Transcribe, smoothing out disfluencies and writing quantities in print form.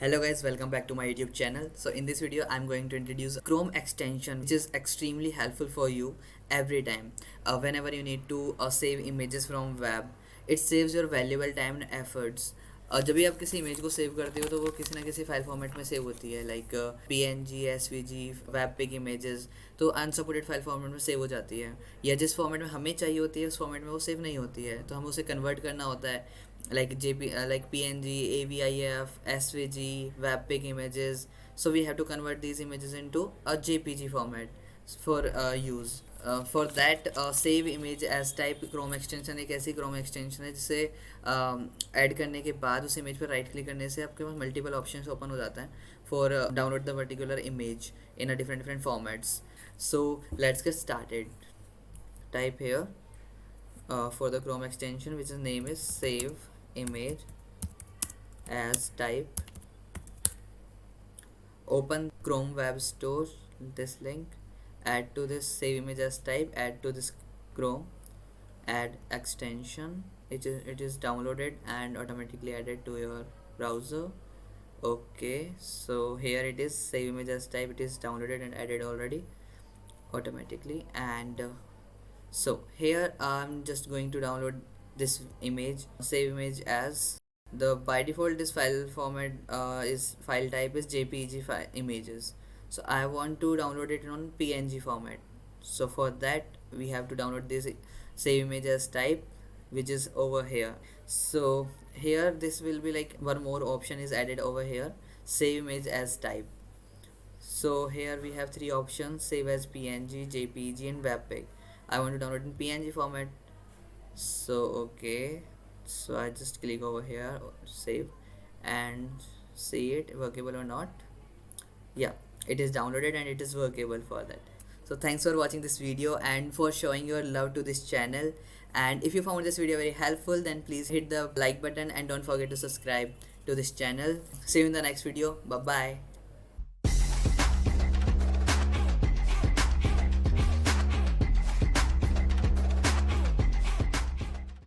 Hello guys, welcome back to my YouTube channel. So in this video I'm going to introduce Chrome extension which is extremely helpful for you every time whenever you need to save images from web. It saves your valuable time and efforts. जब भी आप किसी image को save करते हो तो वो किसी ना किसी फाइल फॉर्मेट में सेव होती है like PNG, SVG, webp images, तो अनसपोर्टेड फाइल फॉर्मेट में सेव हो जाती है, या जिस फॉर्मेट में हमें चाहिए होती है उस फॉर्मेट में वो सेव नहीं होती है, तो हम उसे कन्वर्ट करना होता है like like PNG, AVIF, SVG, WebP images. So we have to convert these images into a JPG format for use. For that save image as type Chrome extension एक ऐसी क्रोम एक्सटेंशन है जिसे add करने के बाद उस image पर right click करने से आपके पास मल्टीपल ऑप्शंस ओपन हो जाता है for download the particular image in a different formats. So let's get started. Type here for the Chrome extension, which is name is save image as type. Open Chrome Web Store, this link, add to this save image as type, add to this Chrome, add extension. It is downloaded and automatically added to your browser. Okay, so here it is, save image as type. It is downloaded and added already automatically. And so here I'm just going to download this image, save image as. The by default this file format is file type is JPG images, so I want to download it on PNG format. So for that we have to download this save image as type, which is over here. So here this will be like one more option is added over here, save image as type. So here we have three options: save as PNG, JPG and WebP. I want to download in PNG format. So okay, so I just click over here, save, and see it workable or not. Yeah, it is downloaded and it is workable for that. So thanks for watching this video and for showing your love to this channel. And if you found this video very helpful, then please hit the like button and don't forget to subscribe to this channel. See you in the next video. Bye bye.